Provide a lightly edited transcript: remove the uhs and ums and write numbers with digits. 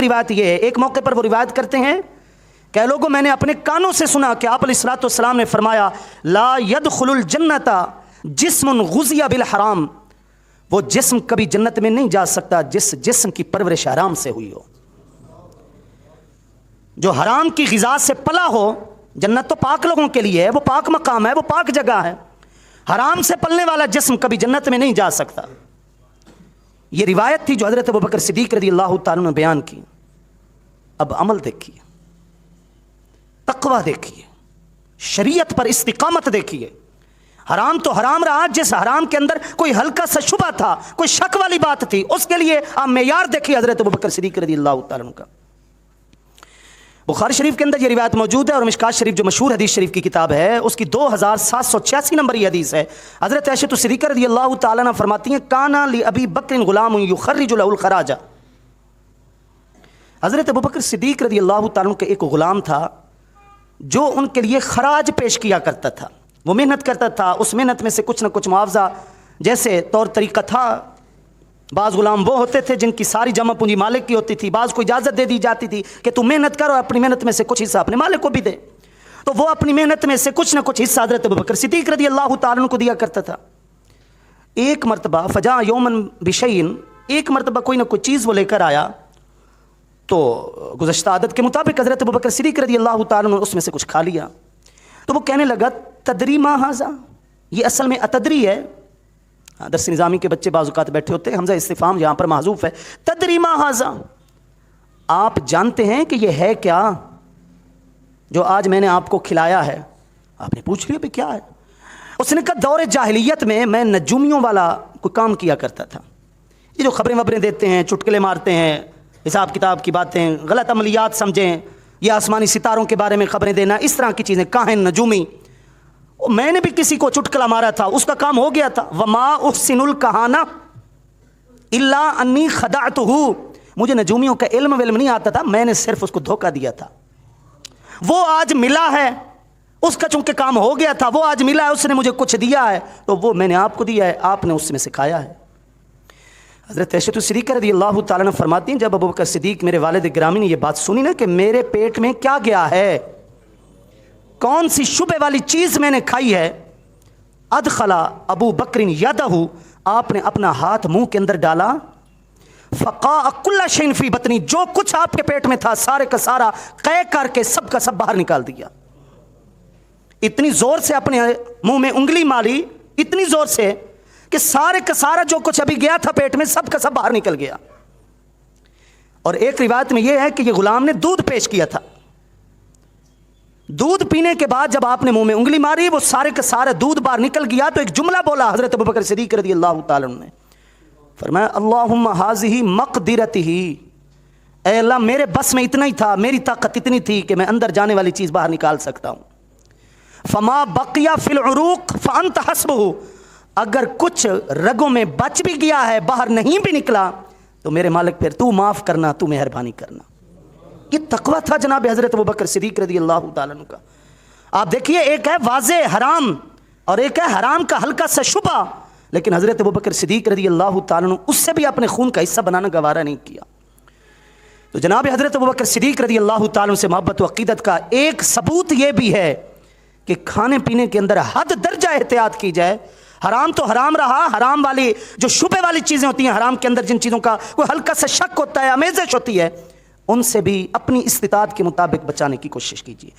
روایت یہ ہے، ایک موقع پر وہ روایت کرتے ہیں کہ لوگوں میں نے اپنے کانوں سے سنا کہ آپ علیہ الصلوۃ والسلام نے فرمایا لا يدخل الجنت جسم غذی بالحرام، وہ جسم کبھی جنت میں نہیں جا سکتا جس جسم کی پرورش حرام سے ہوئی ہو، جو حرام کی غذا سے پلا ہو۔ جنت تو پاک لوگوں کے لیے ہے، وہ پاک مقام ہے، وہ پاک جگہ ہے، حرام سے پلنے والا جسم کبھی جنت میں نہیں جا سکتا۔ یہ روایت تھی جو حضرت ابوبکر صدیق رضی اللہ تعالیٰ نے بیان کی۔ اب عمل دیکھیے، تقوی دیکھیے، شریعت پر استقامت دیکھیے۔ حرام تو حرام رہا، جس حرام کے اندر کوئی ہلکا سا شبہ تھا، کوئی شک والی بات تھی، اس کے لیے آپ معیار دیکھیے حضرت ابوبکر صدیق رضی اللہ تعالیٰ کا۔ بخاری شریف کے اندر یہ روایت موجود ہے، اور مشکات شریف جو مشہور حدیث شریف کی کتاب ہے اس کی 2786 نمبر یہ حدیث ہے۔ حضرت عائشہ صدیقہ رضی اللہ تعالیٰ عنہ فرماتی ہیں کانا لابی بکر غلام یخرج له الخراج، حضرت ابوبکر صدیق رضی اللہ تعالیٰ عنہ کا ایک غلام تھا جو ان کے لیے خراج پیش کیا کرتا تھا، وہ محنت کرتا تھا، اس محنت میں سے کچھ نہ کچھ معاوضہ جیسے طور طریقہ تھا۔ بعض غلام وہ ہوتے تھے جن کی ساری جمع پونجی مالک کی ہوتی تھی، بعض کو اجازت دے دی جاتی تھی کہ تو محنت کر اور اپنی محنت میں سے کچھ حصہ اپنے مالک کو بھی دے، تو وہ اپنی محنت میں سے کچھ نہ کچھ حصہ حضرت ابوبکر صدیق رضی اللہ تعالیٰ عنہ کو دیا کرتا تھا۔ ایک مرتبہ فجاء یومن بشیء، ایک مرتبہ کوئی نہ کوئی چیز وہ لے کر آیا، تو گزشتہ عادت کے مطابق حضرت ابوبکر صدیق رضی اللہ تعالیٰ عنہ اس میں سے کچھ کھا لیا، تو وہ کہنے لگا تدری ما ھذا، یہ اصل میں اتدری ہے۔ درس نظامی کے بچے بعض اوقات بیٹھے ہوتے ہیں، حمزہ استفہام یہاں پر محذوف ہے، تدری ما ھذا، آپ جانتے ہیں کہ یہ ہے کیا جو آج میں نے آپ کو کھلایا ہے؟ آپ نے پوچھ لیا بھی کیا ہے؟ اس نے کہا دور جاہلیت میں نجومیوں والا کوئی کام کیا کرتا تھا، یہ جو خبریں وبریں دیتے ہیں، چٹکلے مارتے ہیں، حساب کتاب کی باتیں، غلط عملیات سمجھیں، یا آسمانی ستاروں کے بارے میں خبریں دینا، اس طرح کی چیزیں، کاہن نجومی۔ میں نے بھی کسی کو چٹکلا مارا تھا، اس کا کام ہو گیا تھا۔ وما احسن الکہانہ الا انی خدعتہ، مجھے نجومیوں کا علم نہیں آتا تھا، میں نے صرف اس کو دھوکہ دیا تھا۔ وہ آج ملا ہے، اس کا چونکہ کام ہو گیا تھا، وہ آج ملا ہے، اس نے مجھے کچھ دیا ہے تو وہ میں نے آپ کو دیا ہے، آپ نے اس میں سکھایا ہے۔ حضرت عائشہ صدیقہ رضی اللہ تعالیٰ عنہ فرماتی ہیں جب ابوبکر صدیق میرے والد گرامی نے یہ بات سنی نا کہ میرے پیٹ میں کیا گیا ہے، کون سی شبہ والی چیز میں نے کھائی ہے، ادخلا ابو بکر یدہ، آپ نے اپنا ہاتھ منہ کے اندر ڈالا، فقاء کل شیء فی بطنی، جو کچھ آپ کے پیٹ میں تھا سارے کا سارا قے کر کے سب کا سب باہر نکال دیا۔ اتنی زور سے اپنے منہ میں انگلی ماری، اتنی زور سے کہ سارے کا سارا جو کچھ ابھی گیا تھا پیٹ میں سب کا سب باہر نکل گیا۔ اور ایک روایت میں یہ ہے کہ یہ غلام نے دودھ پیش کیا تھا، دودھ پینے کے بعد جب آپ نے منہ میں انگلی ماری وہ سارے کا سارا دودھ باہر نکل گیا، تو ایک جملہ بولا حضرت ابوبکر صدیق رضی اللہ تعالیٰ عنہ نے، فرمایا اللہم ھذہ مقدرتہ، اے اللہ میرے بس میں اتنا ہی تھا، میری طاقت اتنی تھی کہ میں اندر جانے والی چیز باہر نکال سکتا ہوں۔ فما بقی فی العروق فانت حسبہ، اگر کچھ رگوں میں بچ بھی گیا ہے، باہر نہیں بھی نکلا، تو میرے مالک پھر تو معاف کرنا، تو مہربانی کرنا۔ یہ تقویٰ تھا جناب حضرت ابوبکر صدیق رضی اللہ تعالیٰ عنہ کا۔ آپ دیکھیے ایک ہے واضح حرام اور ایک ہے حرام کا ہلکا سا شبہ، لیکن حضرت ابوبکر صدیق رضی اللہ تعالیٰ عنہ اس سے بھی اپنے خون کا حصہ بنانا گوارا نہیں کیا۔ تو جناب حضرت ابوبکر صدیق رضی اللہ تعالیٰ عنہ سے محبت و عقیدت کا ایک ثبوت یہ بھی ہے کہ کھانے پینے کے اندر حد درجہ احتیاط کی جائے۔ حرام تو حرام رہا، حرام والی جو شبہ والی چیزیں ہوتی ہیں، حرام کے اندر جن چیزوں کا کوئی ہلکا سا شک ہوتا ہے، آمیزش ہوتی ہے، ان سے بھی اپنی استطاعت کے مطابق بچانے کی کوشش کیجیے۔